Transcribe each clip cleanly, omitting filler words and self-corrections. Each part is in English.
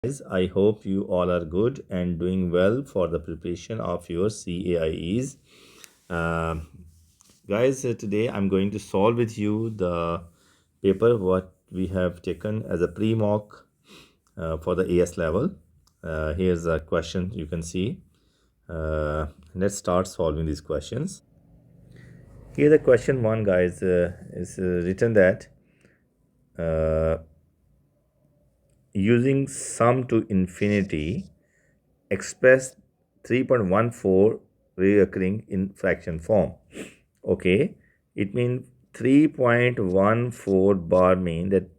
Guys, I hope you all are good and doing well for the preparation of your CAIEs. Um, Guys, today I'm going to solve with you the paper what we have taken as a pre-mock for the AS level. Here's a question you can see. Let's start solving these questions. Here the question one, guys, is written that uh, using sum to infinity express 3.14 reoccurring in fraction form. Okay, it means 3.14 bar mean that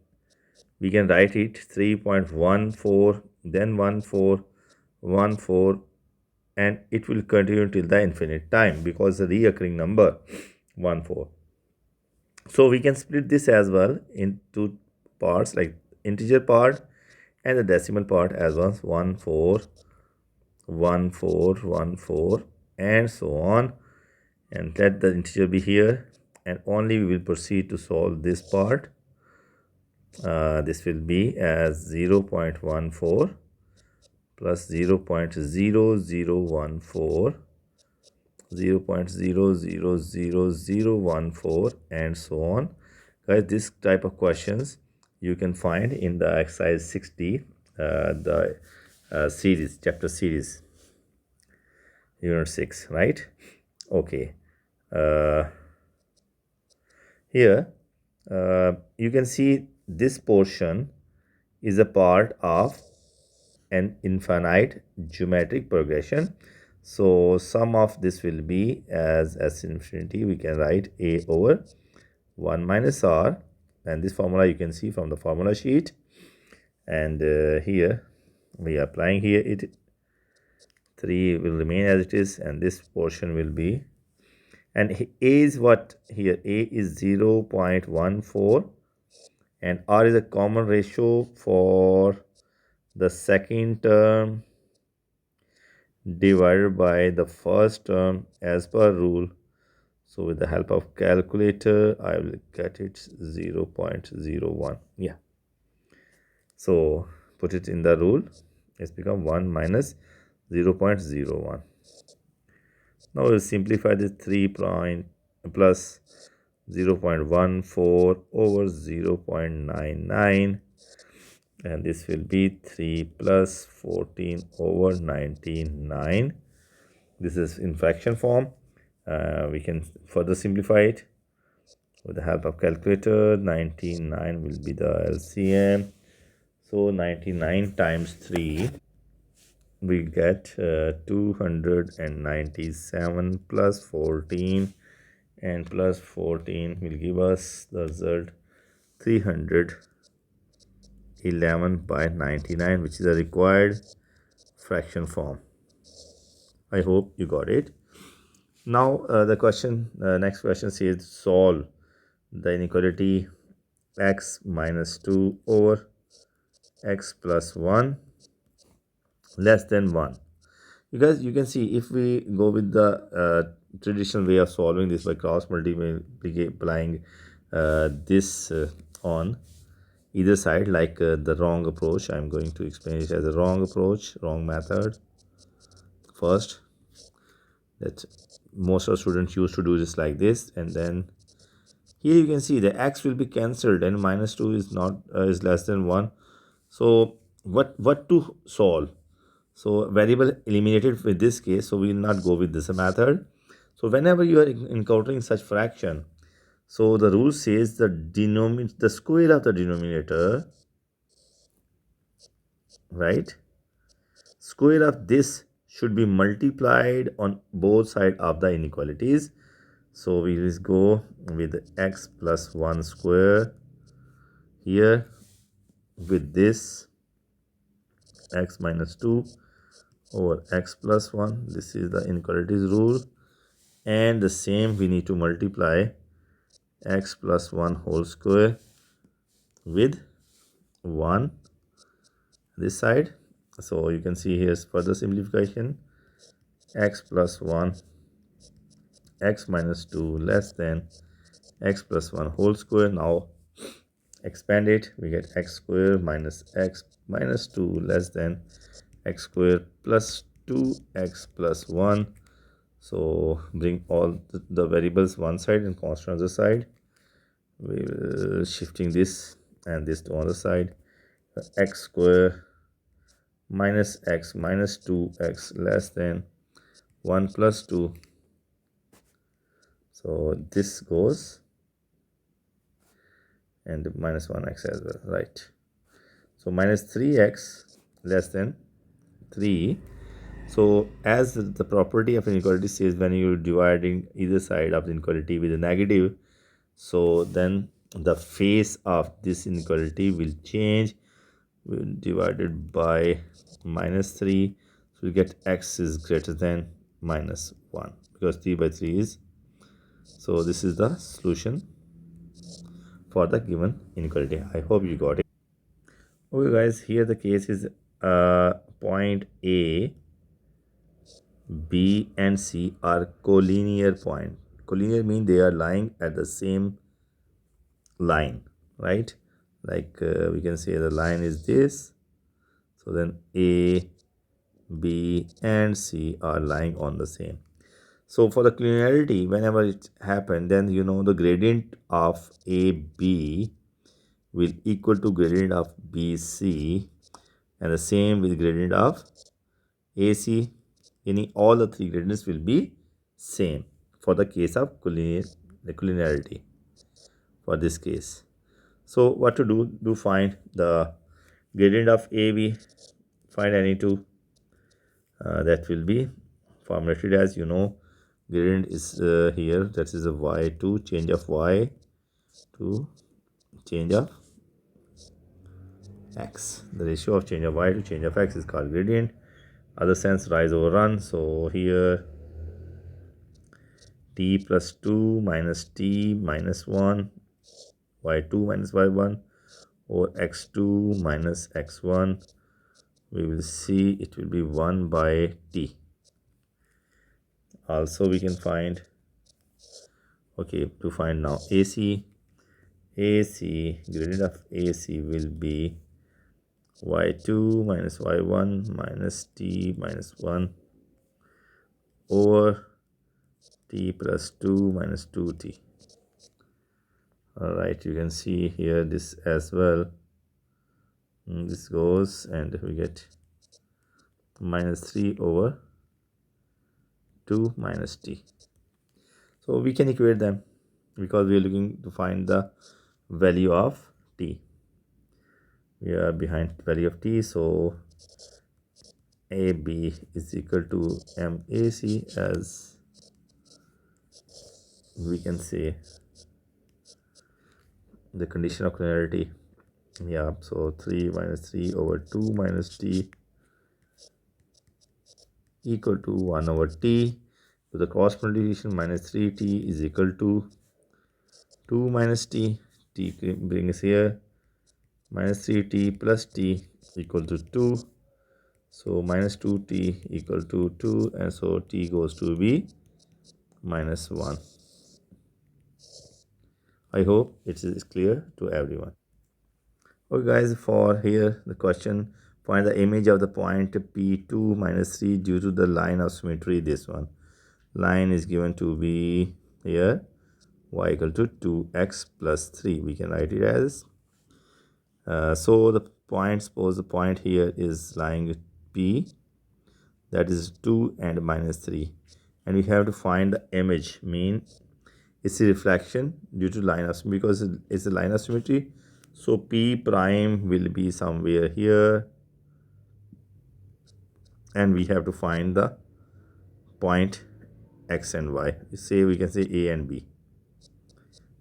we can write it 3.14 then 14 and it will continue till the infinite time because the reoccurring number 14. So we can split this as well into parts like integer part and the decimal part as well 14 and so on, and let the integer be here, and only we will proceed to solve this part. This will be as 0.14 plus 0.00014, 0.000014 and so on. Guys, this type of questions you can find in the exercise 60, the series, chapter series, unit 6, right? Okay. uh, Here you can see this portion is a part of an infinite geometric progression. So sum of this will be as s infinity, we can write a over 1 minus r, and this formula you can see from the formula sheet, and here we are applying here it 3 will remain as it is, and this portion will be, and a is what here, a is 0.14 and r is a common ratio for the second term divided by the first term as per rule. So with the help of calculator I will get it 0.01. Yeah, so put it in the rule, it's become 1 minus 0.01. Now we'll simplify this 3 point plus 0.14 over 0.99, and this will be 3 plus 14 over 99. This is in fraction form. We can further simplify it with the help of calculator. 99 will be the LCM, so 99 times 3 we get 297 plus 14, and plus 14 will give us the result 311 by 99, which is a required fraction form. I hope you got it. Now the question, next question says solve the inequality x minus 2 over x plus 1 less than 1. Because you can see if we go with the traditional way of solving this by cross multiplying this on either side, like the wrong approach, I'm going to explain it as a wrong approach, wrong method first, that most of the students used to do this like this, and then here you can see the x will be cancelled and minus 2 is not is less than 1. So what to solve? So variable eliminated with this case, so we will not go with this method. So whenever you are encountering such fraction, so the rule says the square of the denominator, right, square of this should be multiplied on both sides of the inequalities. So we will go with x plus 1 square here with this x minus 2 over x plus 1. This is the inequalities rule, and the same we need to multiply x plus 1 whole square with 1 this side. So you can see here's further simplification, x plus 1 x minus 2 less than x plus 1 whole square. Now expand it, we get x square minus x minus 2 less than x square plus 2x plus 1. So bring all the variables one side and constant other side. We will shifting this and this to other side. X square minus x minus 2x less than 1 plus 2. So this goes, and minus 1x as well, right? So minus 3x less than 3. So as the property of inequality says, when you're dividing either side of the inequality with a negative, so then the face of this inequality will change. We'll divide it by minus 3, so we get x is greater than minus 1 because 3 by 3 is. So this is the solution for the given inequality. I hope you got it. Okay guys, here the case is point A, B and C are collinear point. Collinear means they are lying at the same line, right? Like we can say the line is this. So then A, B and C are lying on the same. So for the collinearity, whenever it happens, then you know the gradient of AB will equal to gradient of BC, and the same with gradient of AC. Any all the three gradients will be same for the case of collinearity for this case. So what to do find the gradient of AB, find any two that will be formulated as, you know, gradient is here, that is a y2 change of y to change of x. The ratio of change of y to change of x is called gradient. Other sense, rise over run. So here t plus 2 minus t minus 1, y2 minus y1, or x2 minus x1, we will see it will be 1 by t. Also we can find, okay, to find now AC gradient of AC will be y2 minus y1 minus t minus 1 over t plus 2 minus 2t. All right, you can see here this as well. This goes and we get minus 3 over 2 minus t. So we can equate them because we are looking to find the value of t. We are behind value of t, so AB is equal to MAC, as we can say the condition of collinearity. Yeah, so 3 minus 3 over 2 minus t equal to 1 over t. So the cross multiplication minus 3t is equal to 2 minus t. T brings here minus 3t plus t equal to 2. So minus 2t equal to 2, and so t goes to be minus 1. I hope it is clear to everyone. Okay guys, for here the question, find the image of the point P2 minus 3 due to the line of symmetry. This one line is given to be here y equal to 2x plus 3. We can write it as so the point, suppose the point here is lying P, that is 2 and minus 3, and we have to find the image, mean it's a reflection due to line of, because it's a line of symmetry. So P prime will be somewhere here, and we have to find the point x and y. Say we can say A and B,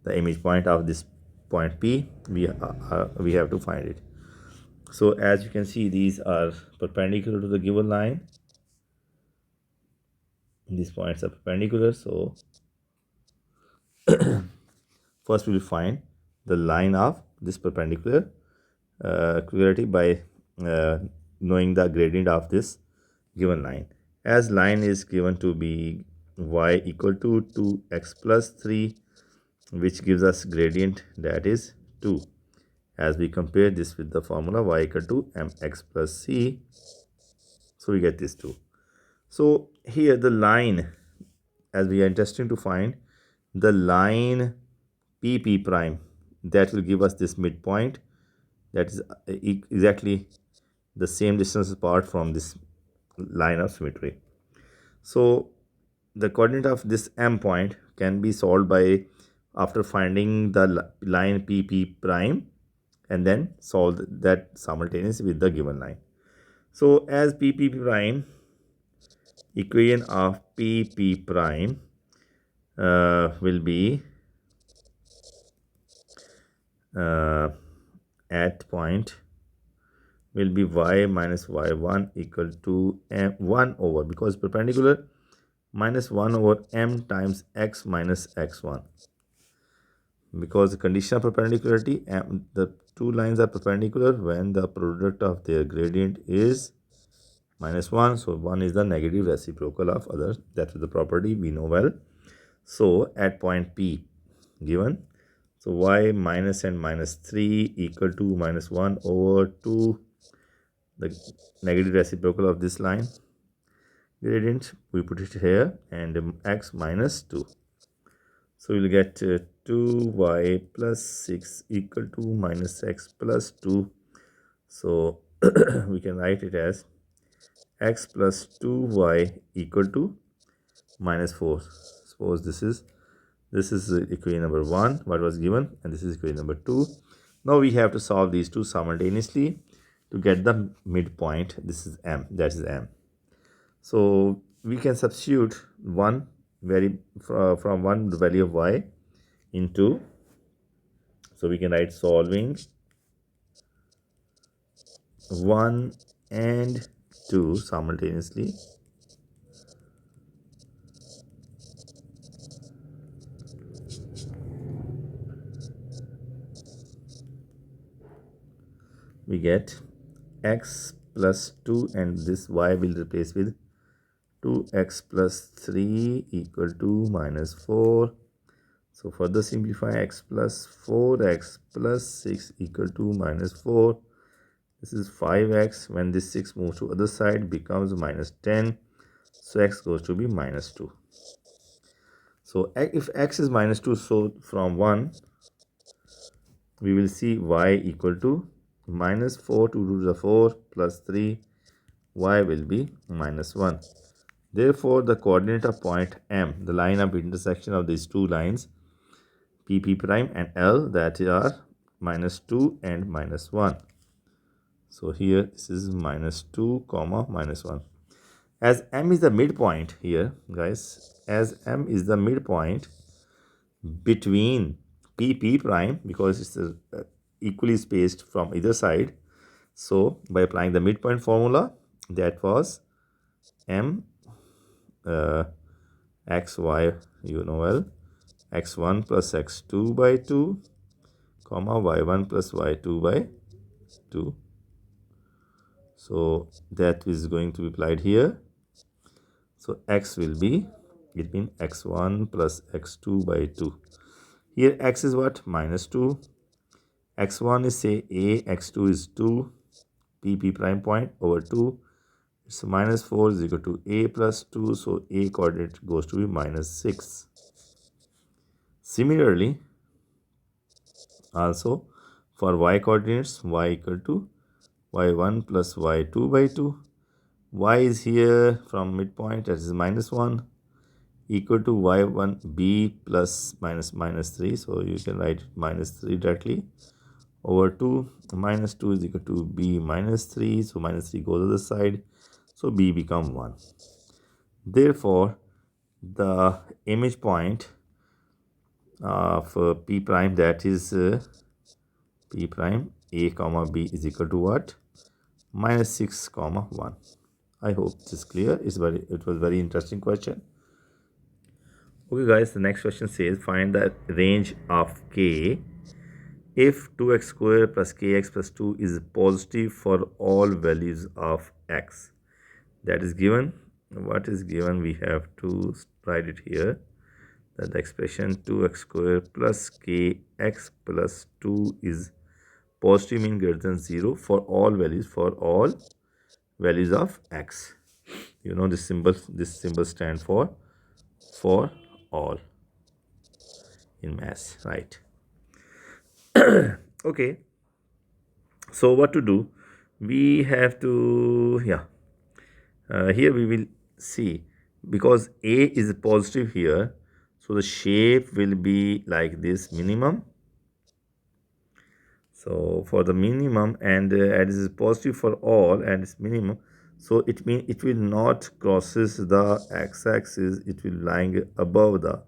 the image point of this point P. We have to find it. So as you can see, these are perpendicular to the given line. These points are perpendicular. So first we will find the line of this perpendicular clarity by knowing the gradient of this given line. As line is given to be y equal to 2x plus 3, which gives us gradient, that is 2. as we compare this with the formula y equal to mx plus c. So we get these two. So here the line, as we are interested to find the line PP prime, that will give us this midpoint that is exactly the same distance apart from this line of symmetry. So the coordinate of this M point can be solved by after finding the line PP prime and then solve that simultaneously with the given line. So as PP prime, equation of PP prime will be at point will be y minus y1 equal to m1 over, because perpendicular, minus 1 over m times x minus x1. Because the condition of perpendicularity, the two lines are perpendicular when the product of their gradient is minus 1. So 1 is the negative reciprocal of other. That is the property we know well. So at point P given, so y minus and minus 3 equal to minus 1 over 2, the negative reciprocal of this line gradient, we put it here, and x minus 2. So we'll get 2y plus 6 equal to minus x plus 2. So we can write it as x plus 2y equal to minus 4. Suppose this is equation number 1, what was given, and this is equation number 2. Now we have to solve these two simultaneously to get the midpoint. This is m, that is m. So we can substitute one from one the value of y into, so we can write solving 1 and 2 simultaneously. We get x plus 2, and this y will replace with 2x plus 3 equal to minus 4. So further simplify, x plus 4x plus 6 equal to minus 4. This is 5x. When this 6 moves to other side, becomes minus 10. So x goes to be minus 2. So if x is minus 2, so from 1, we will see y equal to minus 4 to the 4 plus 3. Y will be minus 1. Therefore, the coordinate of point M, the line of intersection of these two lines, PP prime and L, that are minus 2 and minus 1. So here this is minus 2 comma minus 1. As M is the midpoint here, guys, as M is the midpoint between PP prime, because it's equally spaced from either side. So by applying the midpoint formula, that was M xy, you know well, x1 plus x2 by 2 comma y1 plus y2 by 2. So that is going to be applied here. So x will be, it means x1 plus x2 by 2. Here x is what? Minus 2. x1 is say a, x2 is 2, pp prime point over 2. So minus 4 is equal to a plus 2. So a coordinate goes to be minus 6. Similarly, also for y coordinates, y equal to y1 plus y2 by 2. Y is here from midpoint, that is minus 1, equal to y1b plus minus 3. So you can write minus 3 directly over 2. Minus 2 is equal to b minus 3. So minus 3 goes to the side. So b become 1. Therefore, the image point of p prime, that is p prime a comma b, is equal to what? Minus 6 comma 1. I hope this is clear. It was very interesting question. Okay guys, the next question says find the range of k if 2x square plus kx plus 2 is positive for all values of x. That is given. What is given? We have to write it here, that the expression 2x square plus kx plus 2 is positive mean greater than 0 for all values of x. You know, this symbol stand for all in maths, right? Okay, so what to do? We have to, yeah, here we will see, because a is positive here, so the shape will be like this, minimum. So for the minimum, and this is positive for all and it's minimum, so it means it will not crosses the x-axis, it will lying above the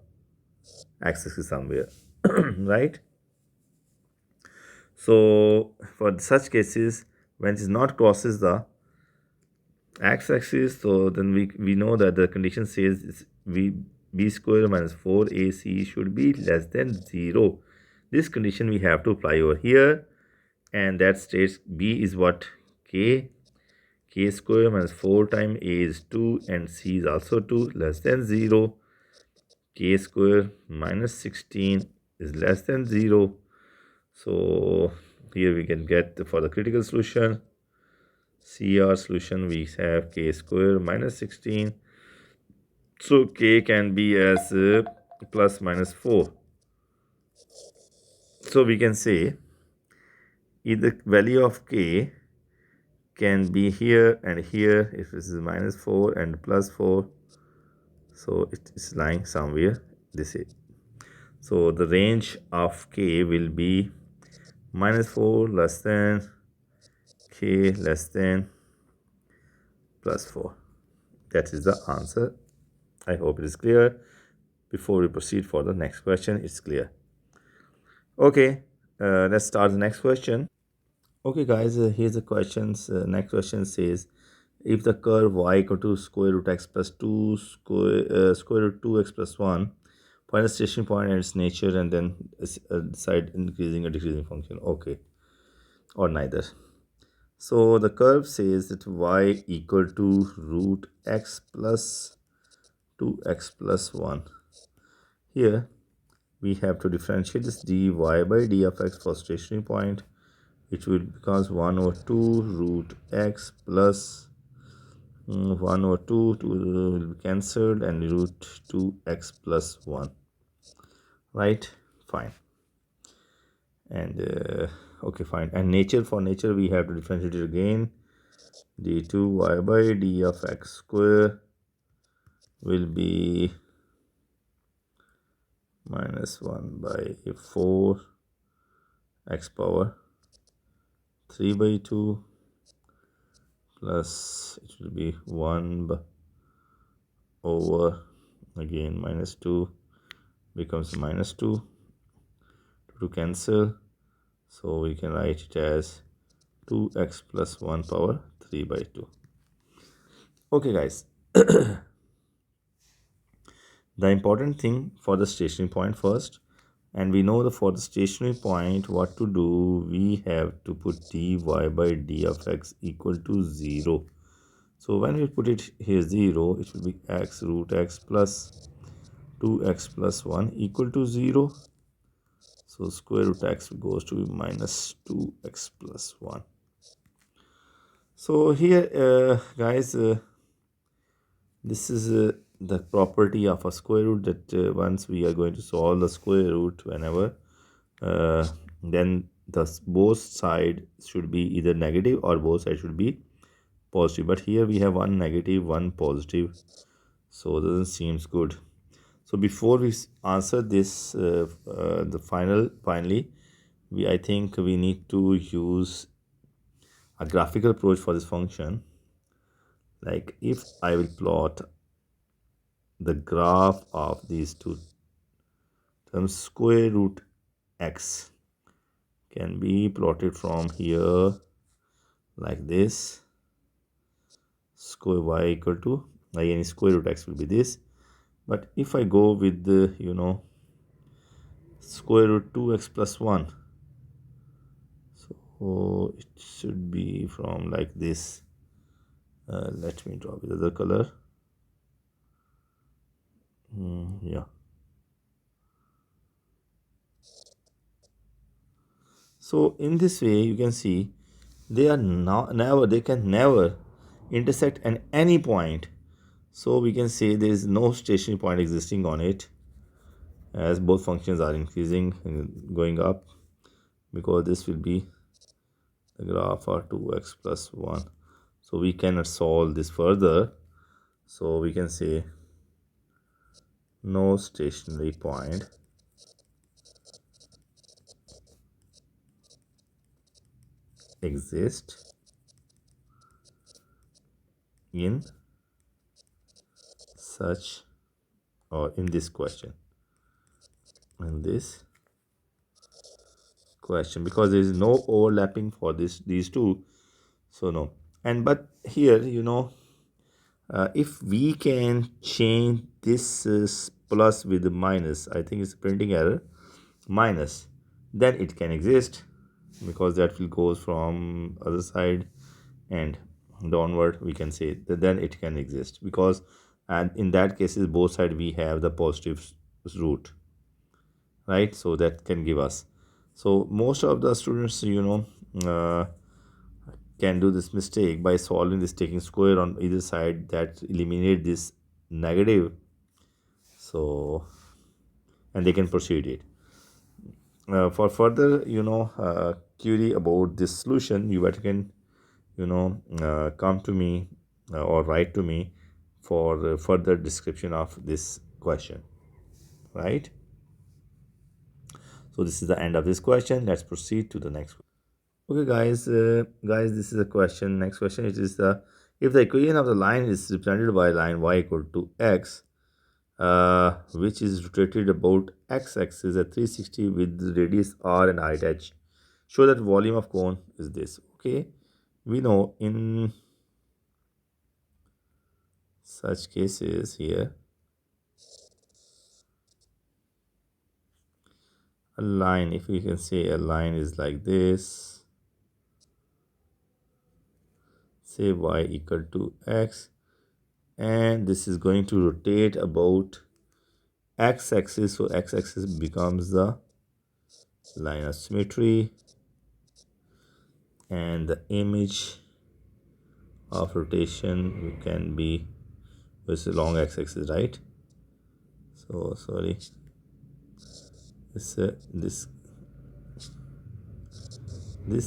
x-axis somewhere. Right? So for such cases, when it is not crosses the x-axis, so then we know that the condition says b square minus 4ac should be less than 0. This condition we have to apply over here, and that states b is what? K square minus 4 times a is 2 and c is also 2, less than 0. K square minus 16 is less than 0. So here we can get for the critical solution, CR solution, we have k square minus 16. So k can be as plus minus 4. So we can say either value of k can be here and here, if this is minus 4 and plus 4. So it is lying somewhere this is. So the range of k will be minus 4 less than k less than plus 4. That is the answer. I hope it is clear. Before we proceed for the next question, it's clear. Okay, let's start the next question. Okay guys, here's the questions. Next question says, if the curve y equal to square root x plus 2 square root 2x plus 1, find the stationary point and its nature, and then decide increasing or decreasing function. Okay, or neither. So the curve says that y equal to root x plus 2x plus 1. Here we have to differentiate this dy by d of x for stationary point, which will becomes 1 over 2 root x plus 1 over 2 will be cancelled, and root 2x plus 1. Right? Fine. And okay, fine. And nature, for nature we have to differentiate it again. d2y by d of x square will be minus 1 by 4 x power 3 by 2 plus it will be 1 over again minus 2 becomes minus 2 to cancel, so we can write it as 2x plus 1 power 3 by 2. Okay guys, the important thing for the stationary point first, and we know that for the stationary point what to do, we have to put dy by d of x equal to 0. So when we put it here 0, it will be x root x plus 2x plus 1 equal to 0. So square root x goes to minus 2x plus 1. So here guys, this is the property of a square root, that once we are going to solve the square root, whenever then both sides should be either negative or both sides should be positive. But here we have one negative, one positive, so it doesn't seems good. So before we answer this, finally, I think we need to use a graphical approach for this function. Like if I will plot the graph of these two terms, square root x can be plotted from here like this. Square y equal to, again square root x will be this. But if I go with the square root 2x plus 1, so it should be from like this. Let me draw with other color. Yeah, So in this way you can see they are they can never intersect at any point. So we can say there is no stationary point existing on it, as both functions are increasing and going up, because this will be the graph of 2x plus 1. So we cannot solve this further. So we can say no stationary point exists in such, or in this question, because there is no overlapping for these two. So no. And but here, if we can change this plus with the minus, I think it's a printing error, minus, then it can exist, because that will go from other side and downward. We can say that then it can exist, because and in that cases both side we have the positive root, right? So that can give us. So most of the students can do this mistake by solving this, taking square on either side, that eliminate this negative. So and they can proceed it. For further query about this solution, you better can come to me or write to me for further description of this question, right? So this is the end of this question. Let's proceed to the next one. Okay, guys, this is a question. Next question, it is the if the equation of the line is represented by line y equal to x, which is rotated about x-axis at 360 with radius r and height h, show that volume of cone is this. Okay, we know in such cases here, a line, if we can say a line is like this, say y equal to x, and this is going to rotate about x-axis. So x-axis becomes the line of symmetry, and the image of rotation can be with a long x-axis, right? So sorry, this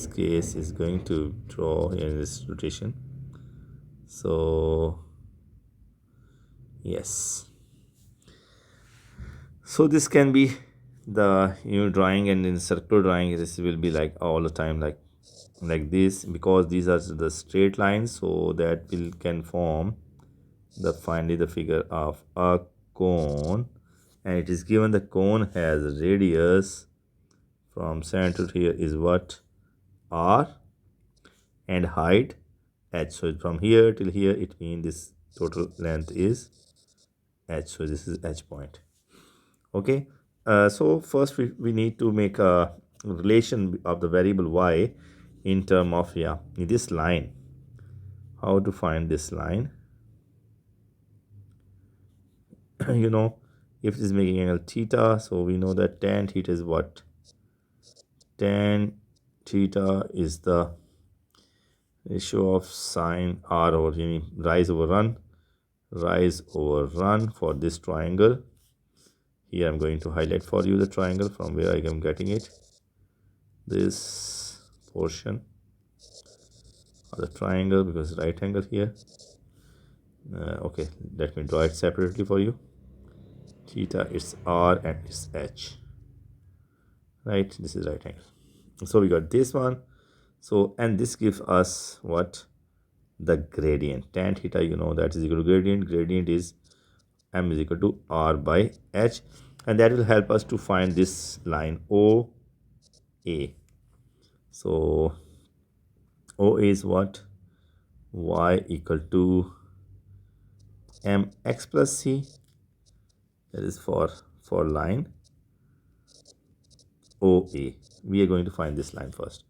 case is going to draw in this rotation. So yes, so this can be the drawing, and in circular drawing this will be like all the time like this, because these are the straight lines. So that will can form the finally the figure of a cone, and it is given the cone has radius from center to here is what, r, and height h. So from here till here it means this total length is h. So this is h point. Okay, so first we need to make a relation of the variable y in term of this line. How to find this line? If it is making angle theta, so we know that tan theta is what? Tan theta is the ratio of sine r over rise over run for this triangle. Here I'm going to highlight for you the triangle from where I am getting it. This portion of the triangle, because right angle here. Okay, let me draw it separately for you. Theta is r and it's h, right? This is right angle. So we got this one. So and this gives us what? The gradient. Tan theta, that is equal to gradient is m is equal to r by h, and that will help us to find this line OA. So OA is what? Y equal to mx plus c, that is for line OA. We are going to find this line first,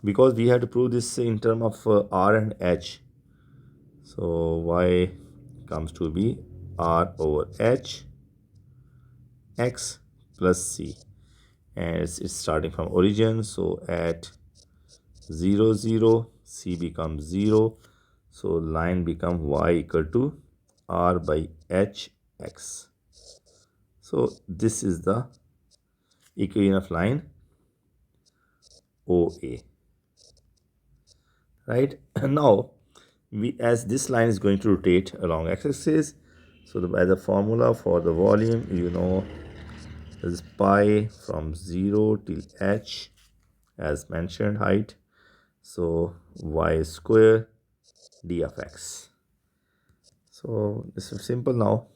because we have to prove this in terms of r and h. So y comes to be r over h x plus c. and it's starting from origin. So at 0 0, c becomes 0, so line become y equal to r by h x. So this is the equation of line OA, right? And now we, as this line is going to rotate along x-axis, so by the formula for the volume, you know, is pi from 0 till h as mentioned height, so y square d of x. So this is simple. Now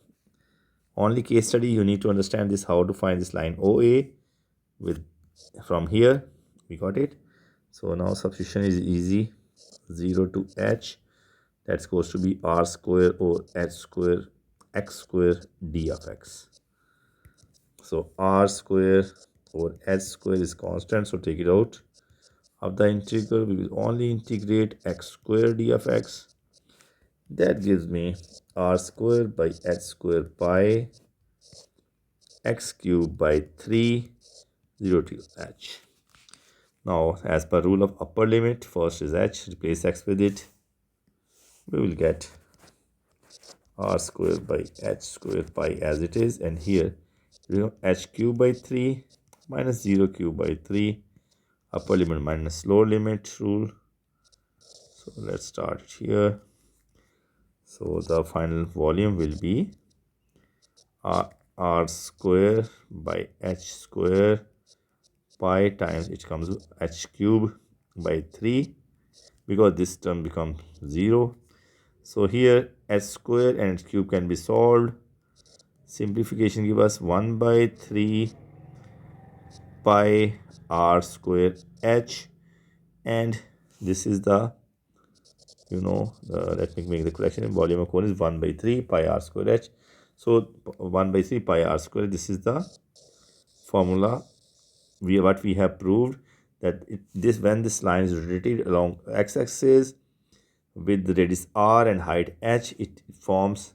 only case study you need to understand this, how to find this line OA with from here. We got it. So now substitution is easy. 0 to h, that's supposed to be r square or h square x square d of x. So r square or h square is constant, so take it out of the integral. We will only integrate x square d of x. That gives me r square by h square pi x cube by 3 0 to h. Now as per rule of upper limit, first is h, replace x with it, we will get r square by h square pi as it is, and here you know h cube by 3 minus 0 cube by 3, upper limit minus lower limit rule. So let's start it here. So the final volume will be r square by h square pi times, it comes to h cube by 3, because this term becomes 0. So here h square and h cube can be solved. Simplification give us 1 by 3 pi r square h, and this is the, you know, let me make the correction. Volume of cone is 1 by 3 pi r square h. So 1 by 3 pi r square, this is the formula what we have proved, that this when this line is rotated along x-axis with the radius r and height h, it forms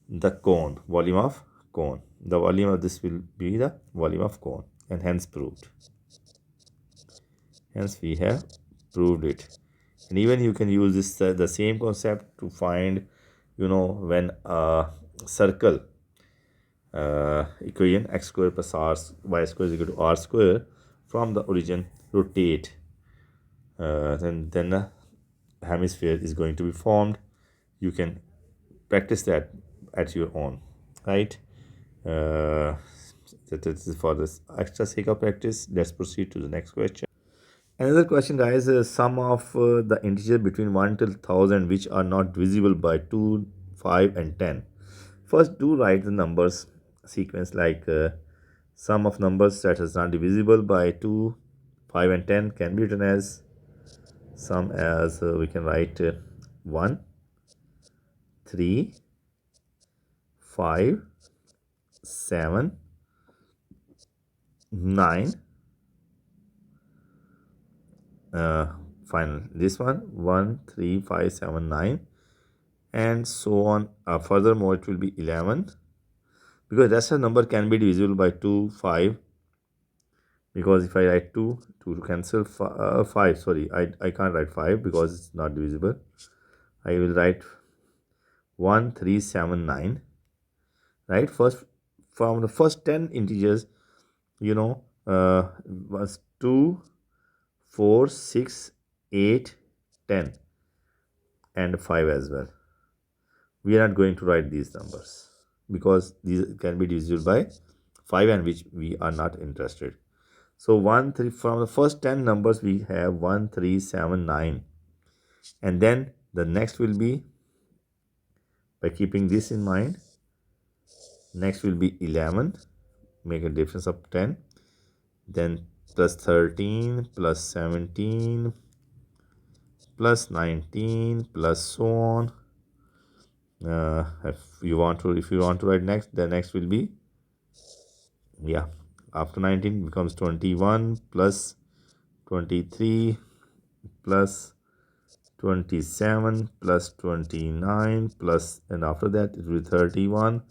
the cone, volume of cone. The volume of this will be the volume of cone, and hence proved. Hence we have proved it. And even you can use this the same concept to find, you know, when a circle equation x square plus r y square is equal to r square from the origin rotate, then a hemisphere is going to be formed. You can practice that at your own, right? That is for this extra sake of practice. Let's proceed to the next question. Another question, guys, sum of the integer between 1 till 1000 which are not divisible by 2, 5 and 10. First, do write the numbers sequence, like sum of numbers that is not divisible by 2, 5 and 10 can be written as sum as we can write 1, 3, 5, 7, 9, final this one 1, 3, 5, 7, 9, and so on. Furthermore, it will be 11, because rest of number can be divisible by 2, 5, because if I write 2 to cancel 5, sorry, I can't write 5 because it's not divisible. I will write 1, 3, 7, 9, right? First, from the first 10 integers, you know, was 2, 4, 6, 8, 10 and 5 as well. We are not going to write these numbers because these can be divisible by 5, and which we are not interested. So 1, 3, from the first 10 numbers we have 1, 3, 7, 9, and then the next will be, by keeping this in mind, next will be 11, make a difference of 10, then plus 13, plus 17, plus 19, plus so on. If you want to write next, the next will be, yeah, after 19 becomes 21, plus 23, plus 27, plus 29, plus, and after that it will be 31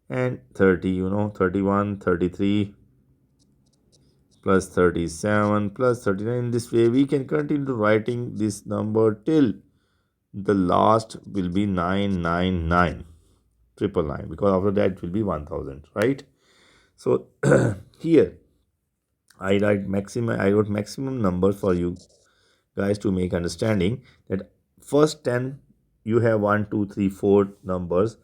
and 30, you know, 31, 33, plus 37 plus 39. In this way we can continue writing this number till the last will be 999 999, because after that it will be 1000, right? So here I wrote maximum numbers for you guys to make understanding that first 10 you have 1 2 3 4 numbers,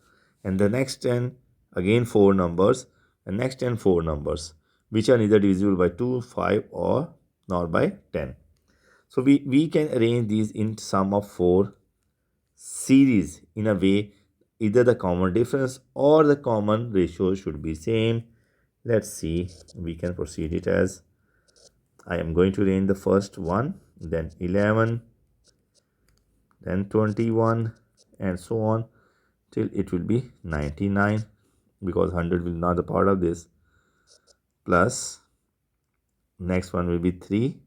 and the next 10 again 4 numbers, and next 10 4 numbers, which are neither divisible by 2 5 or nor by 10. So we can arrange these in sum of 4 series in a way either the common difference or the common ratio should be same. Let's see, we can proceed it as I am going to arrange the first one, then 11, then 21, and so on till it will be 99, because 100 will not a part of this, plus next one will be 3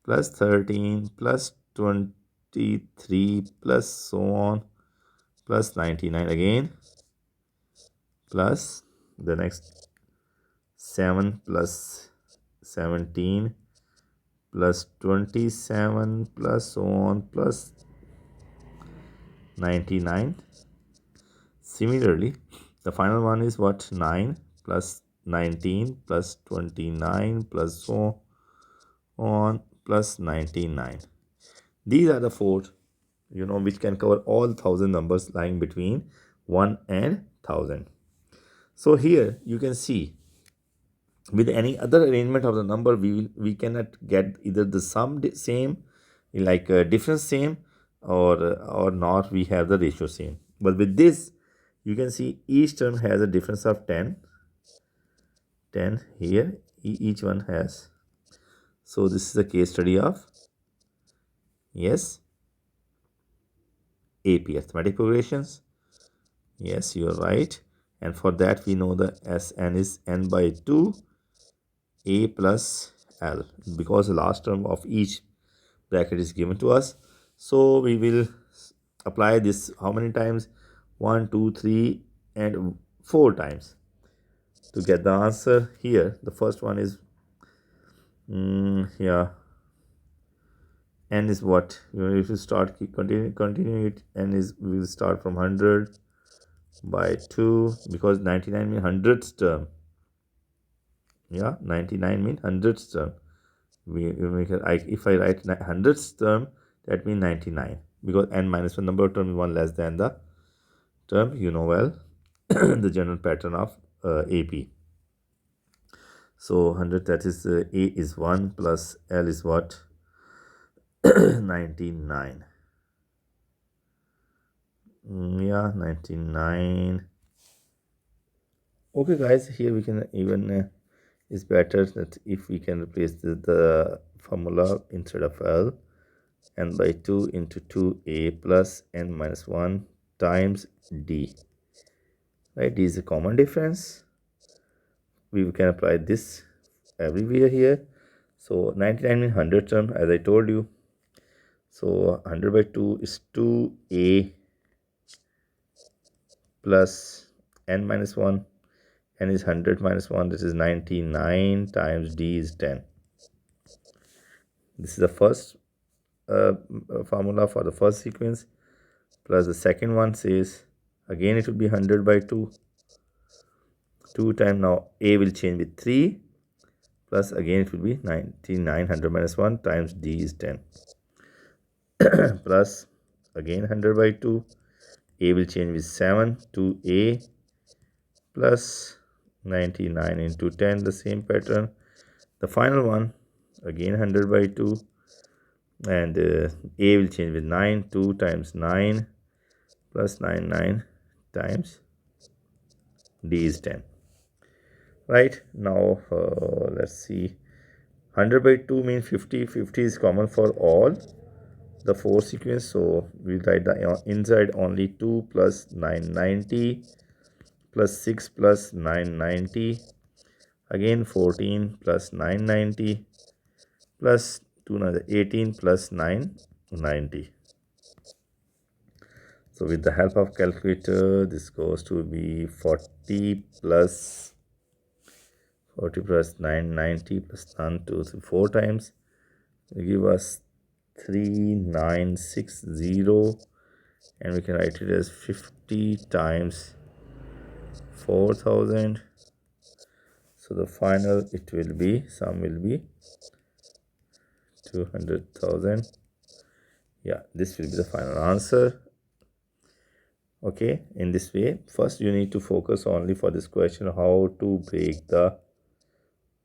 plus 13 plus 23 plus so on plus 99 again, plus the next 7 plus 17 plus 27 plus so on plus 99. Similarly, the final one is what? 9 plus 19 plus 29 plus so on plus 99. These are the four, which can cover all 1000 numbers lying between 1 and 1000. So here you can see with any other arrangement of the number we cannot get either the sum same, like difference same, or not we have the ratio same. But with this you can see each term has a difference of 10 here, each one has. So this is a case study of, yes, AP, arithmetic progressions. Yes, you are right. And for that we know the Sn is n by 2 a plus l, because the last term of each bracket is given to us. So we will apply this how many times? 1 2 3 and 4 times to get the answer. Here the first one is yeah, n is what, if you start continue it, n is, we will start from 100 by 2, because 99 means hundredths term. Yeah, 99 means hundredths term. If I write hundredths term, that means 99, because n minus 1 number of term is 1 less than the term, well the general pattern of AP. So 100, that is A is 1 plus L is what? 99. Yeah, 99. Okay guys, here we can even it's better that if we can replace the formula instead of L, n by 2 into 2a plus n minus 1 times d, right? D is a common difference. We can apply this everywhere here. So 99 means 100 term, as I told you. So 100 by 2 is 2a plus n minus 1, n is 100 minus 1, this is 99, times d is 10. This is the first formula for the first sequence, plus the second one says again it will be 100 by 2 times, now a will change with 3, plus again it will be 99, 100 minus 1 times d is 10, plus again 100 by 2, a will change with 7, 2a plus 99 into 10, the same pattern. The final one again 100 by 2, and a will change with 9, 2 times 9 plus 99 times d is 10. Right, now let's see, 100 by 2 means 50. 50 is common for all the 4 sequence, so we write the inside only 2 plus 990 plus 6 plus 990, again 14 plus 990 plus 2 18 plus 990. So with the help of calculator, this goes to be 40 plus 40 plus 990 plus none 2 3 4 times will give us 3960, and we can write it as 50 times 4000. So the final it will be, sum will be 200,000. Yeah, this will be the final answer. Okay, in this way, first you need to focus only for this question how to break the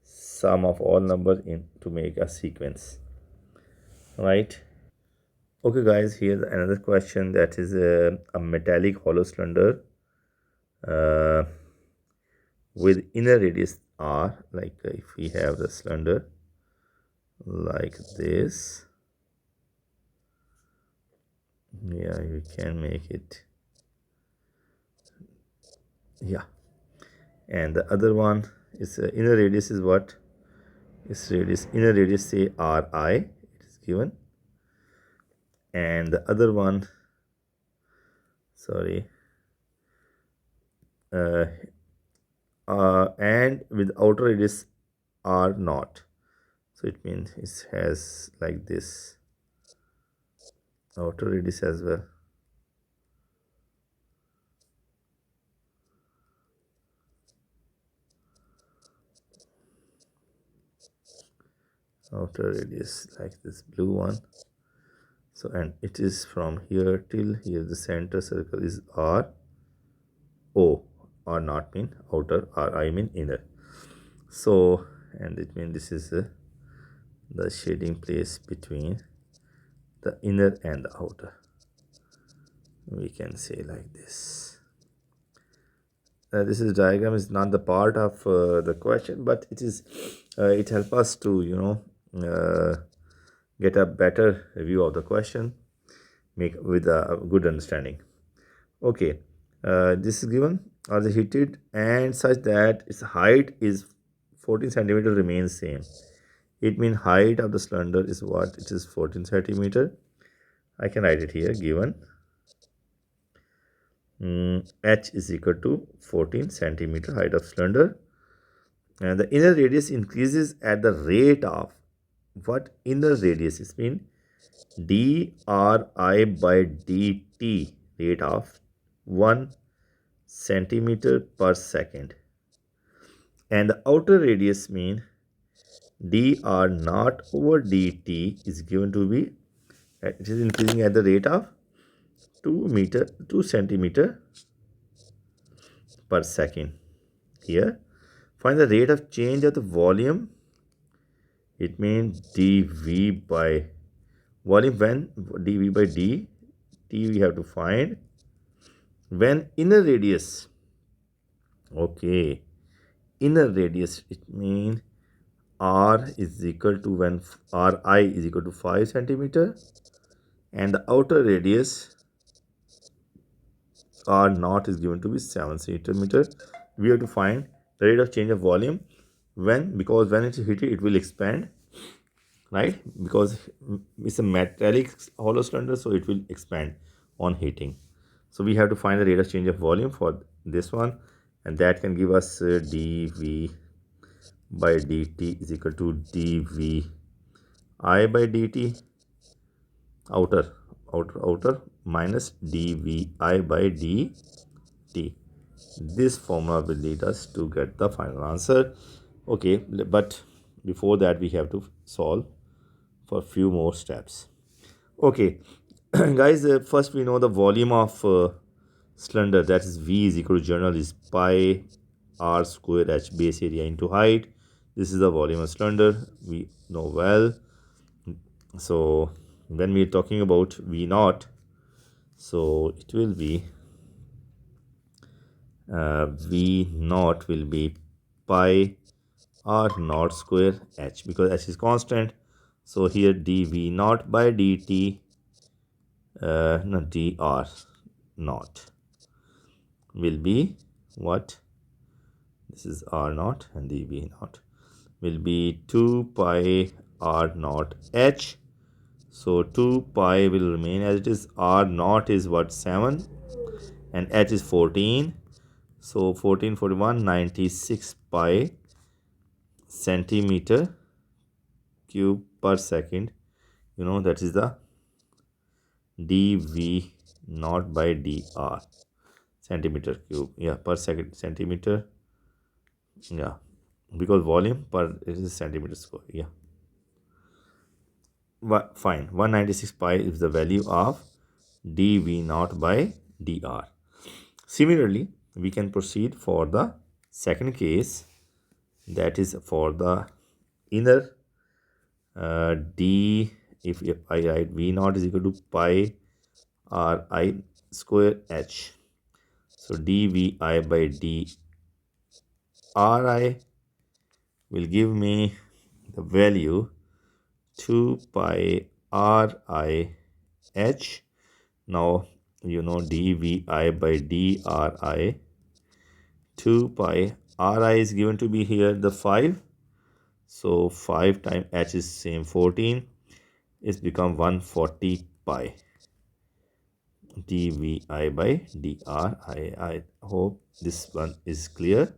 sum of all numbers in to make a sequence, right? Okay guys, here's another question that is a metallic hollow cylinder uh, with inner radius r. Like if we have the cylinder like this, yeah, you can make it, yeah. And the other one is inner radius is what is radius, inner radius say ri, it is given. And the other one, sorry, uh, and with outer radius r naught, so it means it has like this outer radius as well. Outer radius like this blue one. So and it is from here till here, the center circle is r o, r not mean outer, r I mean inner. So and it means this is the shading place between the inner and the outer, we can say like this. This is diagram is not the part of the question, but it is it helps us to get a better view of the question, make with a good understanding. Okay, this is given are the heated and such that its height is 14 centimeter remains same. It means height of the cylinder is what, it is 14 centimeter. I can write it here, given h is equal to 14 centimeter height of cylinder, and the inner radius increases at the rate of what, inner radius is mean dri by dt, rate of 1 centimeter per second, and the outer radius mean dr naught over dt is given to be it is increasing at the rate of 2 centimeter per second. Here find the rate of change of the volume, it means dv by volume when dv by dt we have to find when inner radius, okay, inner radius it means r is equal to when ri is equal to 5 centimeter, and the outer radius r naught is given to be 7 centimeter. We have to find the rate of change of volume when, because when it is heated it will expand, right, because it's a metallic hollow cylinder, so it will expand on heating. So we have to find the rate of change of volume for this one, and that can give us dv by dt is equal to dv I by dt outer minus dvi by dt. This formula will lead us to get the final answer. Okay, but before that we have to solve for few more steps. Okay, guys, first we know the volume of cylinder, that is V is equal to general is pi r square h base area into height. This is the volume of cylinder, we know well. So when we are talking about V naught, so it will be V naught will be pi r naught square h, because h is constant. So here dv naught by dt, no, dr naught will be what, this is r naught and dv naught will be 2 pi r naught h. So 2 pi will remain as it is, r naught is what, 7, and h is 14. So 14, 41, 96 pi centimeter cube per second. You know, that is the dv naught by dr, centimeter cube, yeah, per second, centimeter, yeah, because volume per it is centimeter square, yeah. Fine, 196 pi is the value of dv naught by dr. Similarly, we can proceed for the second case, that is for the inner d. If I write v naught is equal to pi r I square h, so dvi by d ri will give me the value 2 pi ri h. Now you know dvi by dri, 2 pi ri is given to be here the 5, so 5 times h is same 14, it's become 140 pi dvi by dri. I hope this one is clear.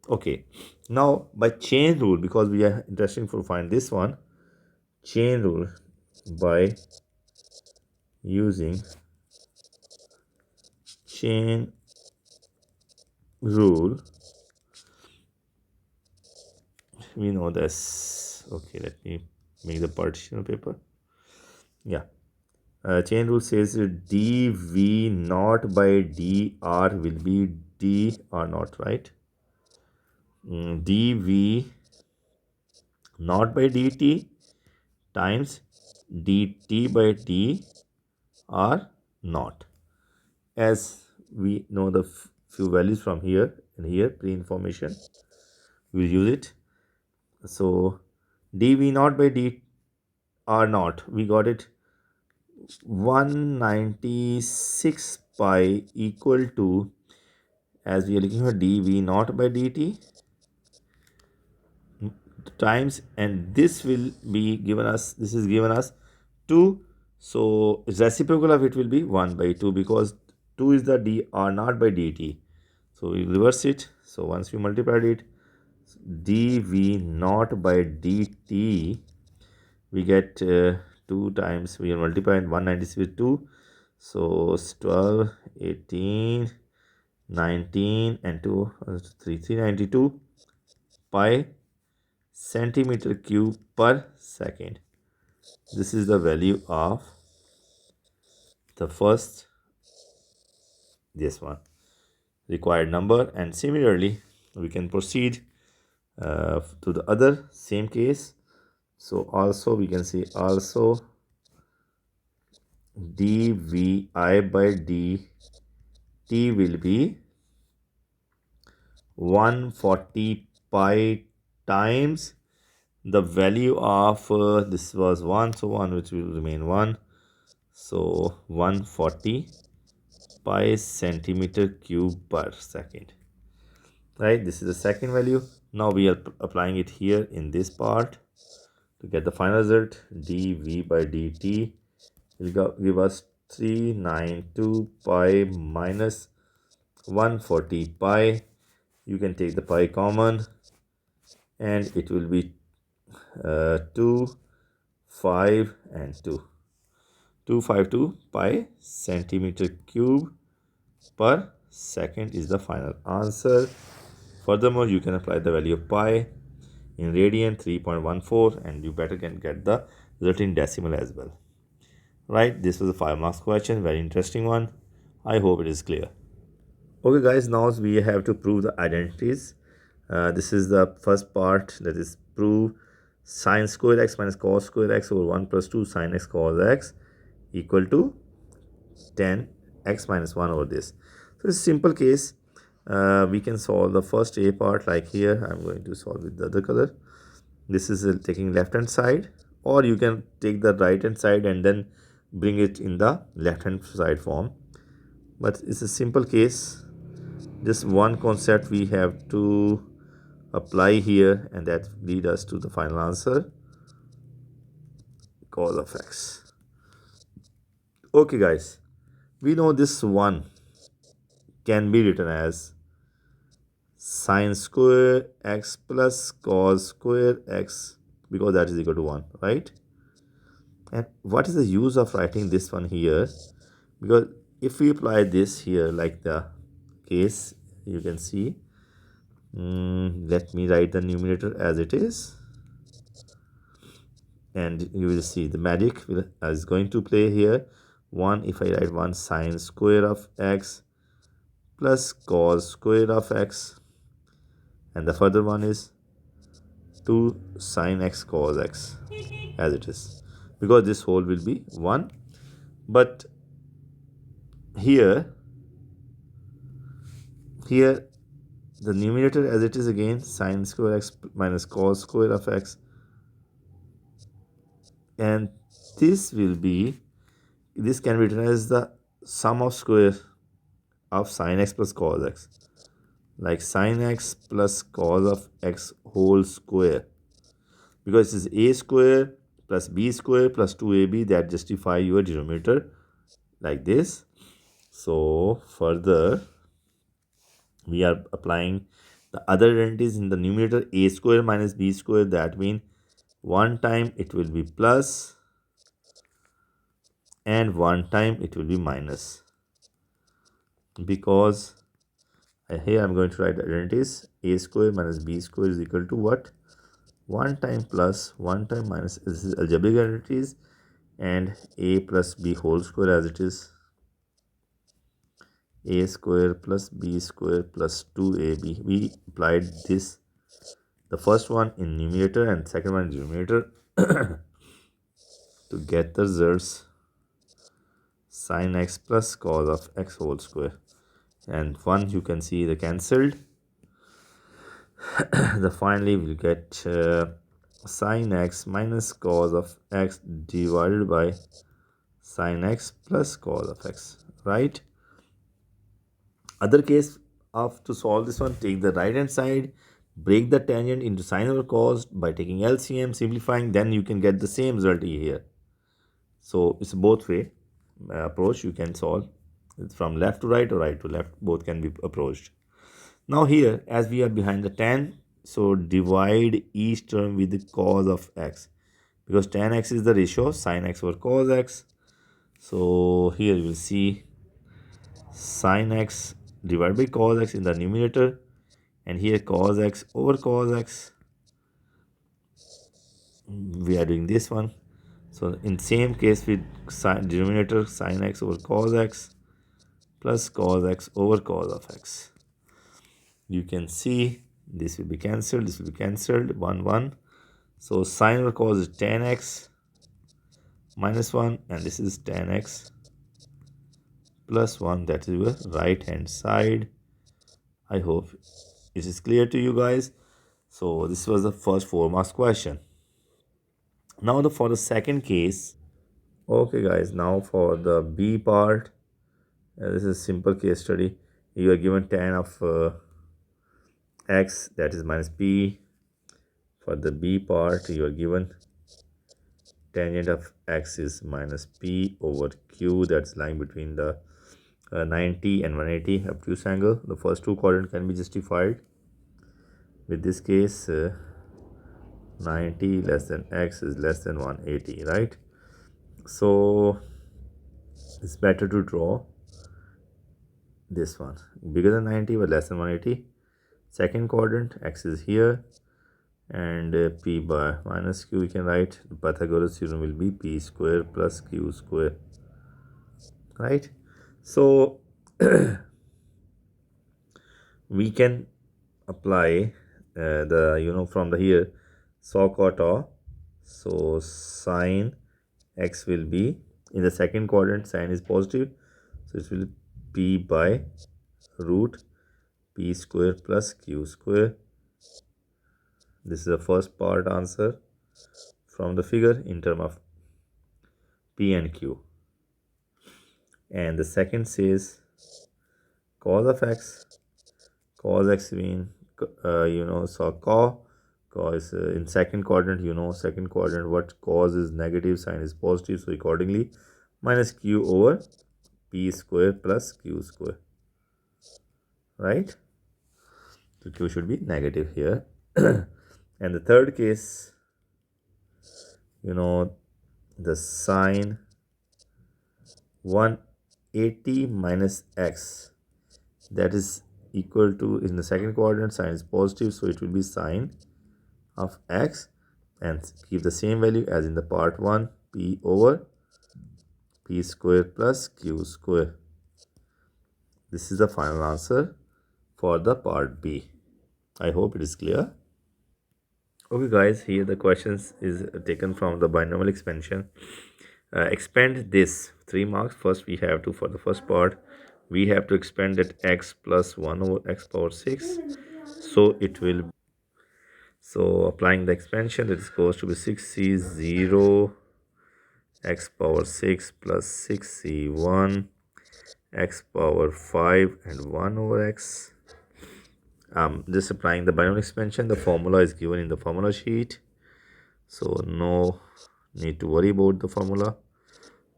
Okay, now by chain rule, because we are interested to find this one, chain rule, by using chain rule, we know this. Okay, let me make the partition paper. Yeah, chain rule says dv naught by dr will be dr naught, right? dv naught by dt times dt by d r naught. As we know the few values from here and here, pre-information, we'll use it. So dv naught by d r naught, we got it 196 pi equal to, as we are looking for dv naught by dt times, and this will be given us, this is given us 2, so reciprocal of it will be 1 by 2, because 2 is the dr naught by dt, so we reverse it. So once we multiplied it, dv naught by dt, we get 2 times, we are multiplying 196 with 2, so 12, 18, 19 and 2, 392 pi centimeter cube per second. This is the value of the first, this one, required number. And similarly, we can proceed to the other same case. So also we can say also dvi by dt will be 140 pi times the value of this was 1, so 1 which will remain 1, so 140 pi centimeter cube per second, right? This is the second value. Now we are applying it here in this part to get the final result. dv by dt will give us 392 pi minus 140 pi. You can take the pi common, and it will be 2, 5 and 2, 252 pi centimeter cube per second is the final answer. Furthermore, you can apply the value of pi in radian 3.14, and you better can get the result in decimal as well, right? This was a 5 marks question, very interesting one. I hope it is clear. Okay guys, now we have to prove the identities. This is the first part, that is prove sine square x minus cos square x over 1 plus 2 sine x cos x equal to 10 x minus 1 over this. So it's a simple case. We can solve the first a part like here. I'm going to solve with the other color. This is taking left hand side, or you can take the right hand side and then bring it in the left hand side form, but it's a simple case. Just one concept we have to apply here, and that lead us to the final answer, cos of x. Okay guys, we know this one can be written as sine square x plus cos square x, because that is equal to 1, right? And what is the use of writing this one here? Because if we apply this here like the case, you can see, let me write the numerator as it is, and you will see the magic is going to play here. 1, if I write 1 sine square of x plus cos square of x, and the further one is 2 sine x cos x as it is, because this whole will be 1. But here the numerator as it is again sine square x minus cos square of x, and this can be written as the sum of square of sine x plus cos x, like sine x plus cos of x whole square, because this is a square plus b square plus 2ab that justify your denominator like this. So further we are applying the other identities in the numerator, a square minus b square, that means one time it will be plus and one time it will be minus, because here I'm going to write the identities. A square minus b square is equal to what? 1 time plus 1 time minus. This is algebraic identities, and a plus b whole square as it is, a square plus b square plus 2ab. We applied this, the first one in numerator and second one in denominator to get the results sine x plus cos of x whole square, and one you can see the cancelled. The finally we'll get sine x minus cos of x divided by sine x plus cos of x, right? Other case of to solve this one, take the right hand side, break the tangent into sine over cos by taking LCM, simplifying, then you can get the same result here. So it's both way approach, you can solve it's from left to right or right to left, both can be approached. Now here, as we are behind the tan, so divide each term with the cos of x, because tan x is the ratio sine x over cos x. So here you will see sine x divided by cos x in the numerator, and here cos x over cos x. We are doing this one. So in same case with denominator sine x over cos x plus cos x over cos of x. You can see this will be cancelled, this will be cancelled, 1 1. So sine over cos is tan x minus 1, and this is tan x plus 1, that is your right hand side. I hope it is clear to you guys. So this was the first 4 marks question. Now for the second case. Okay guys, now for the B part, this is a simple case study. You are given tan of x, that is minus p. For the B part, you are given tangent of x is minus p over q, that's lying between the 90 and 180 obtuse angle. The first two quadrant can be justified. With this case, 90 less than x is less than 180, right? So it's better to draw this one bigger than 90 but less than 180. Second quadrant, x is here, and p bar minus q, we can write the Pythagoras theorem will be p square plus q square, right? So we can apply the from the here saw cot. So sine x will be in the second quadrant, sine is positive, so it will p by root p square plus q square. This is the first part answer from the figure in term of p and q. And the second says cos of x. Cos x mean so cos is in second quadrant, second quadrant what cos is negative, sine is positive, so accordingly minus q over p square plus q square, right? So q should be negative here. And the third case, the sine 180 minus x, that is equal to, in the second quadrant sine is positive, so it will be sine of x, and keep the same value as in the part 1, p over p square plus q square. This is the final answer for the part B. I hope it is clear. Okay guys, here the questions is taken from the binomial expansion. Expand this 3 marks. First we have to, for the first part, we have to expand that x plus 1 over x power 6. So it will, so applying the expansion, that is goes to be 6c0 x power 6 plus 6c1 x power 5 and 1 over x. Just applying the binomial expansion. The formula is given in the formula sheet, so no need to worry about the formula.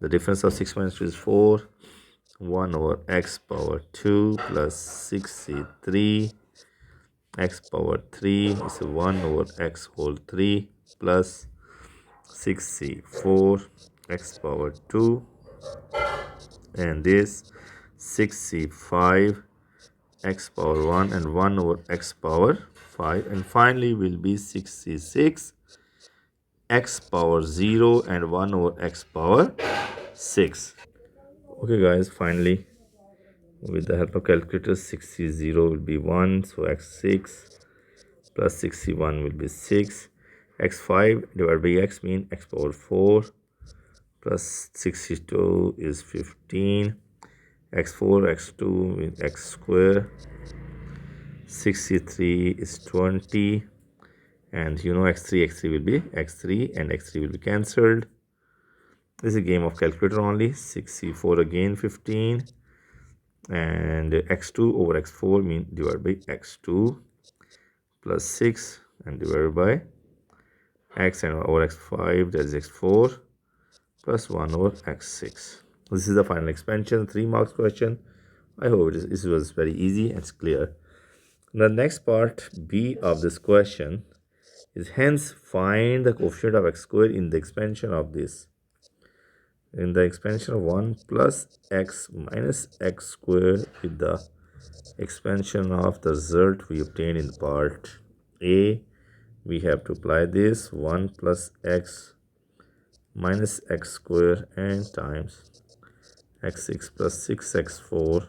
The difference of 6 minus 2 is 4. 1 over x power 2 plus 6c3 x power 3 is 1 over x whole 3 plus 6c4 x power 2, and this 6c5 x power 1 and 1 over x power 5, and finally will be 6c6 x power 0 and 1 over x power 6. Okay guys, finally with the help of calculator, 6c0 will be 1, so x6 plus 6c1 will be 6. x5 divided by x mean x power 4 plus 62 is 15. x4 x2 means x square. 63 is 20, and x3 will be x3 and x3 will be cancelled. This is a game of calculator only. 64 again 15, and x2 over x4 mean divided by x2 plus 6 and divided by x and over x5, that is x4 plus 1 over x6. This is the final expansion, 3 marks question. I hope this was very easy and it's clear. The next part B of this question is, hence find the coefficient of x squared in the expansion of this. In the expansion of 1 plus x minus x squared with the expansion of the result we obtained in part A, we have to apply this 1 plus x minus x square and times x6 plus 6x4.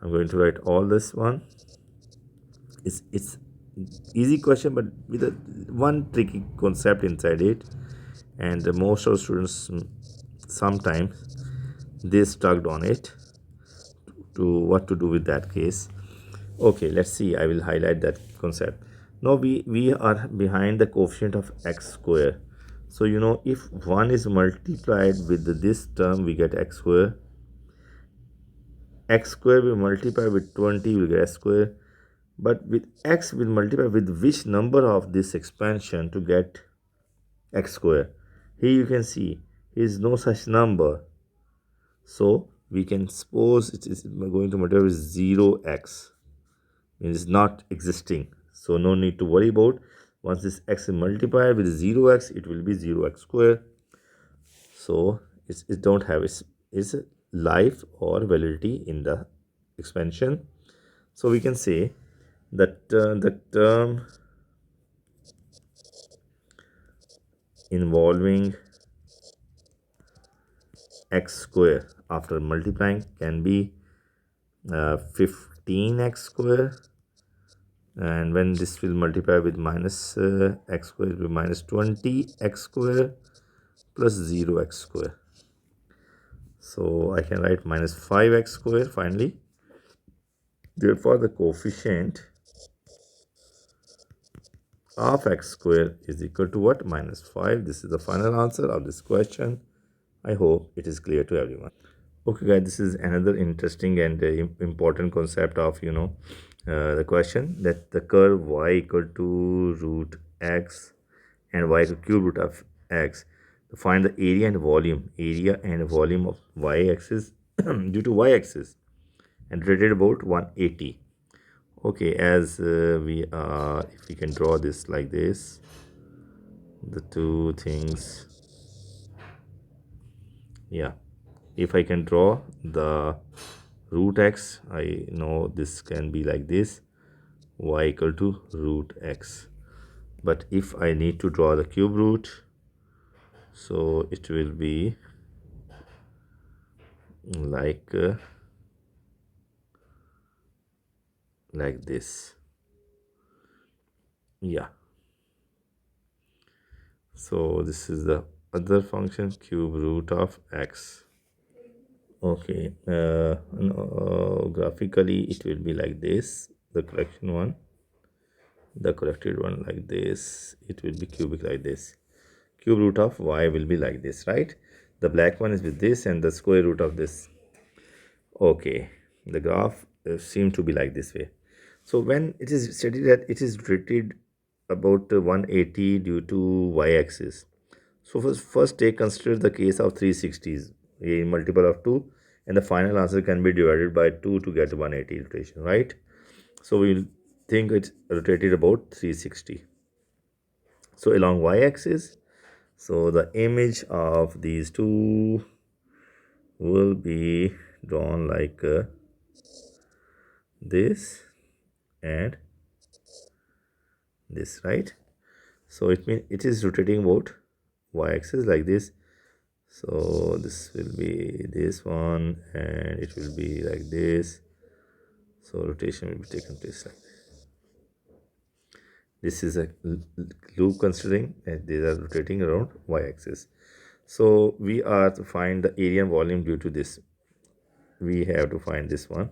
I'm going to write all this one. It's easy question, but with one tricky concept inside it, and most of students sometimes they stuck on it to what to do with that case. Okay, let's see. I will highlight that concept. Now we are behind the coefficient of x square. So if 1 is multiplied with this term, we get x square. X square will multiply with 20, we will get x square. But with x will multiply with which number of this expansion to get x square? Here you can see here is no such number. So we can suppose it is going to multiply with 0x. It is not existing. So no need to worry about. Once this x is multiplied with 0x, it will be 0x square. So it don't have its life or validity in the expansion. So we can say that the term involving x square after multiplying can be 15x square, and when this will multiply with minus x square, it will be minus 20x square plus 0x square. So I can write minus 5x square finally. Therefore the coefficient of x square is equal to what? Minus 5. This is the final answer of this question. I hope it is clear to everyone. Okay guys, this is another interesting and important concept of the question, that the curve y equal to root x and y equal to cube root of x, to find the area and volume of y axis due to y axis, and rated about 180. Okay, as we are, if we can draw this like this, the two things, yeah, if I can draw the root x, I know this can be like this, y equal to root x. But if I need to draw the cube root, so it will be like this, yeah. So this is the other function, cube root of x. Okay, no, graphically it will be like this, the correction one, the corrected one like this, it will be cubic like this. Cube root of y will be like this, right? The black one is with this and the square root of this. Okay, the graph seem to be like this way. So when it is stated that it is rotated about 180 due to y-axis, so first take consider the case of 360s, a multiple of 2, and the final answer can be divided by 2 to get 180 rotation, right? So we'll think it's rotated about 360. So along y-axis, so the image of these two will be drawn like this and this, right? So it means it is rotating about y-axis like this. So this will be this one and it will be like this. So rotation will be taken place like this. This is a loop considering and these are rotating around y-axis. So we are to find the area and volume due to this. We have to find this one,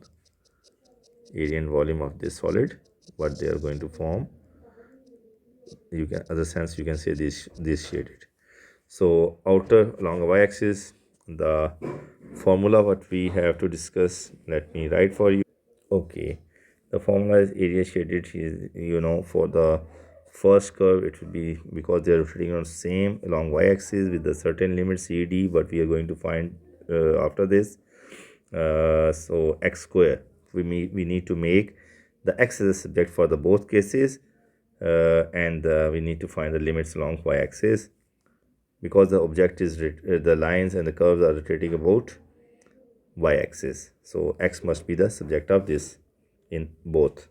area and volume of this solid, what they are going to form. You can, other sense you can say this shaded. So outer along the y-axis, the formula what we have to discuss, let me write for you. Okay, the formula is area shaded is, you know, for the first curve it will be, because they are rotating on same along y-axis with the certain limit CD, but we are going to find after this. So x square, we need to make the x as a subject for the both cases, and we need to find the limits along y-axis, because the object is the lines and the curves are rotating about y-axis. So x must be the subject of this in both.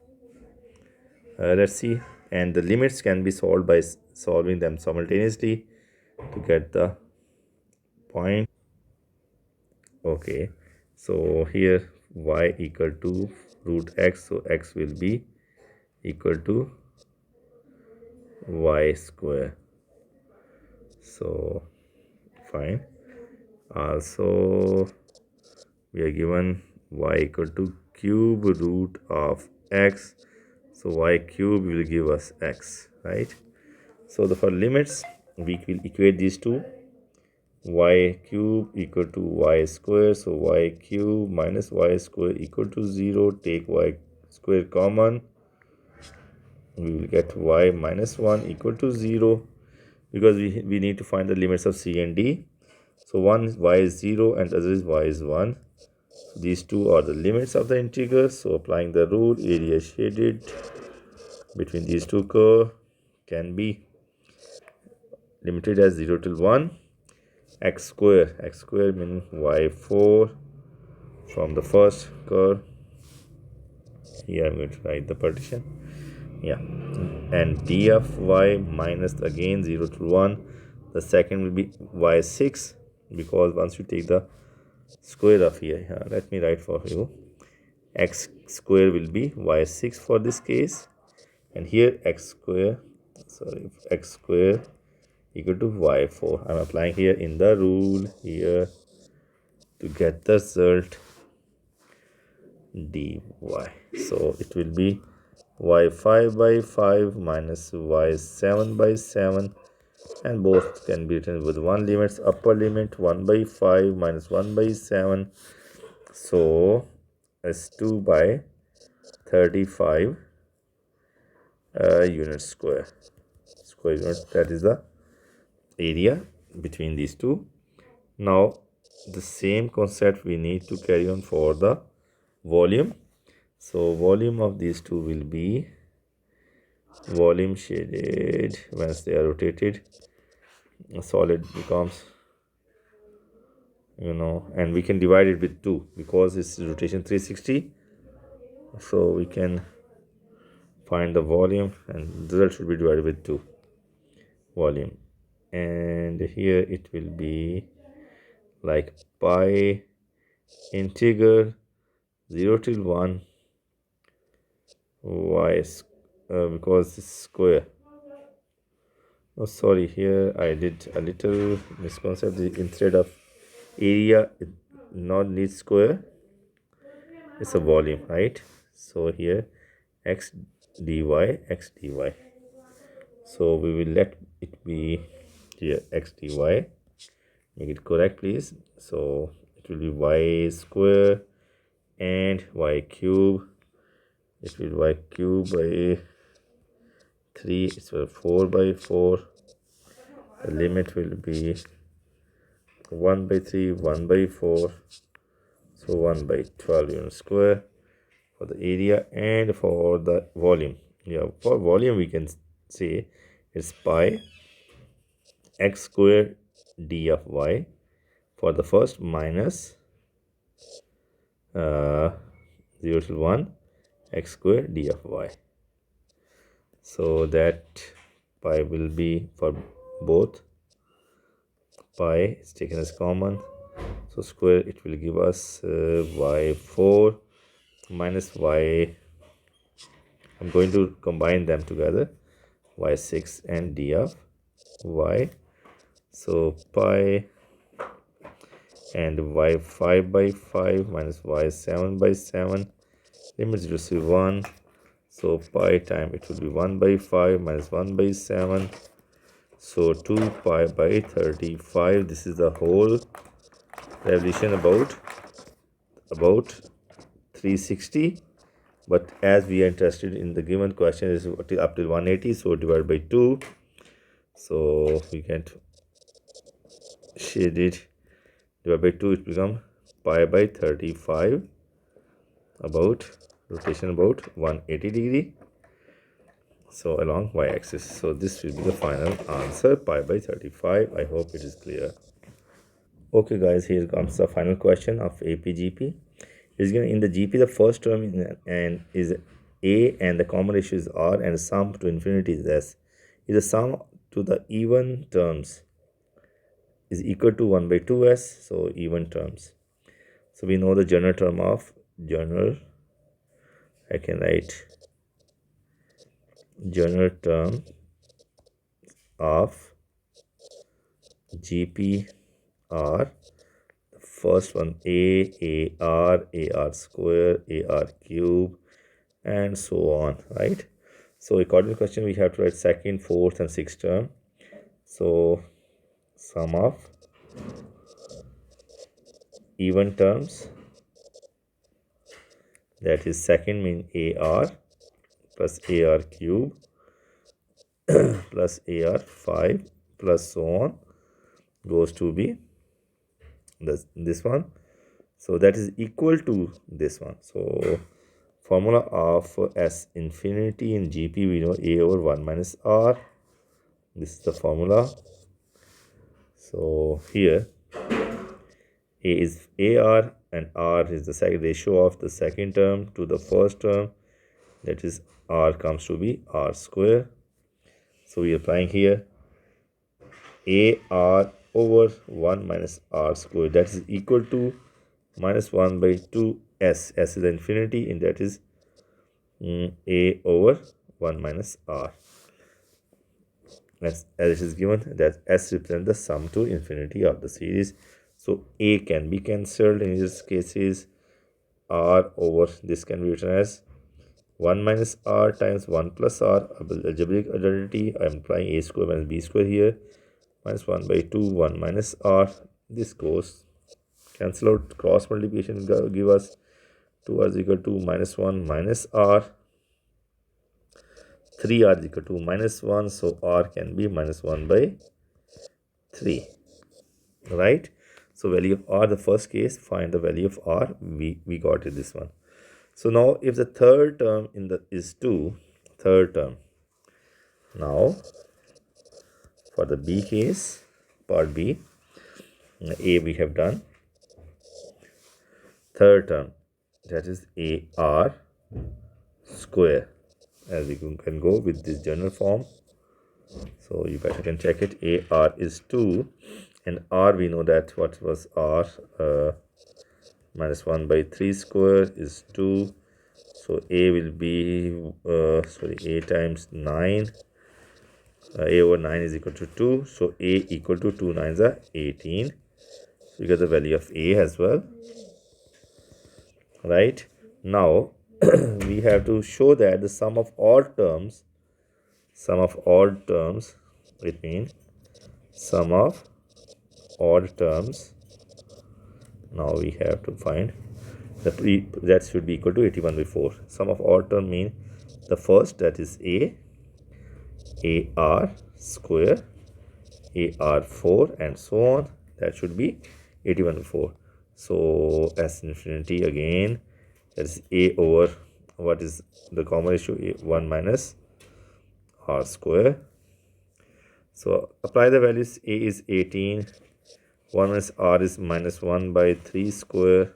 Let's see, and the limits can be solved by solving them simultaneously to get the point. Okay, so here y equal to root x, so x will be equal to y square. So fine. Also we are given y equal to cube root of x, so y cube will give us x, right? So the for limits we will equate these two, y cube equal to y square, so y cube minus y square equal to 0, take y square common, we will get y minus 1 equal to 0, because we need to find the limits of c and d. So one y is 0 and the other is y is 1. These two are the limits of the integral. So applying the rule, area shaded between these two curves can be limited as 0 till 1. X square means y4 from the first curve. Here I'm going to write the partition, yeah, and d of y minus again 0 to 1. The second will be y6, because once you take the square of here, let me write for you, x square will be y6 for this case, and here x square equal to y4. I'm applying here in the rule here to get the result dy. So it will be y5 by 5 minus y7 by 7, and both can be written with one limits, upper limit 1 by 5 minus 1 by 7, so s2 by 35 unit square unit, that is the area between these two. Now the same concept we need to carry on for the volume. So volume of these two will be volume shaded. Once they are rotated, a solid becomes, and we can divide it with 2 because it's rotation 360. So we can find the volume, and the result should be divided with 2 volume. And here it will be like pi integer 0 till 1 y because it's square. Oh, sorry, here I did a little misconcept. Instead of area, it not need square, it's a volume, right? So here x dy, x dy. So we will let it be here x dy. Make it correct, please. So it will be y square and y cube. It will be y cube by 3. It's 4 by 4. The limit will be 1 by 3, 1 by 4. So 1 by 12 units square for the area. And for the volume, for volume we can say it's pi x square d of y for the first minus 0 till 1 x square d of y. So that pi will be for both. Pi is taken as common, so square it will give us y4 minus y. I'm going to combine them together, y6 and d of y. So pi and y5 by 5 minus y7 by 7, limit 0 to 1. So pi time it will be 1 by 5 minus 1 by 7. So 2 pi by 35. This is the whole revolution about 360. But as we are interested in the given question is up till 180, so divide by 2. So we can shade it, divide by 2, it become pi by 35 about rotation about 180 degree, so along y-axis. So this will be the final answer, pi by 35. I hope it is clear. Okay guys, here comes the final question of AP-GP. It's given in the GP, the first term is a and the common ratio is r and the sum to infinity is s. If the sum to the even terms is equal to 1 by 2s, so even terms. So we know the general term of I can write general term of GP are the first one AR square, AR cube, and so on, right? So according to the question, we have to write second, fourth, and sixth term. So sum of even terms, that is second mean AR plus AR cube plus AR5 plus so on goes to be this one. So that is equal to this one. So formula of S infinity in GP, we know A over 1 minus R. This is the formula. So here A is AR and R is the second ratio of the second term to the first term, that is R comes to be R square. So we are applying here AR over 1 minus R square, that is equal to minus 1 by 2 S. S is the infinity and that is A over 1 minus R. As it is given that S represents the sum to infinity of the series. So A can be cancelled in these cases. R over this can be written as 1 minus R times 1 plus R, algebraic identity. I am applying A square minus B square here, minus 1 by 2, 1 minus R. This goes cancel out, cross multiplication give us 2R is equal to minus 1 minus R. 3R is equal to minus 1, so R can be minus 1 by 3, right? So value of R, the first case, find the value of R. We got it, this one. So now if the third term in the is 2, third term. Now for the B case, part B, A we have done. Third term, that is AR square, as we can go with this general form. So you better can check it. AR is 2 and R we know that what was R, minus 1 by 3 square is 2. So A will be A times 9. A over 9 is equal to 2. So A equal to 2 nines are 18. So you get the value of A as well. Right. Now we have to show that the sum of odd terms, it means sum of odd terms. Now we have to find that should be equal to 81 by 4. Sum of odd term mean the first, that is AR square, AR4 and so on. That should be 81 by 4. So S infinity again, that is A over, what is the common ratio? 1 minus R square. So apply the values. A is 18, 1 minus R is minus 1 by 3 square,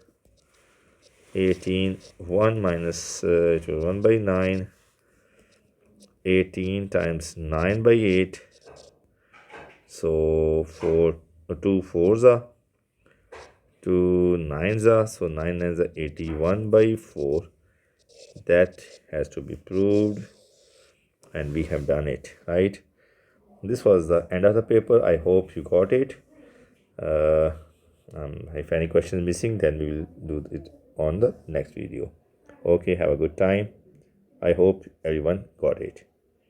18, 1 minus it was 1 by 9, 18 times 9 by 8. So 2 fours are 2 nines are, so 9 nines are 81 by 4. That has to be proved, and we have done it, right? This was the end of the paper. I hope you got it. If any question is missing, then we will do it on the next video. Okay, have a good time. I hope everyone got it.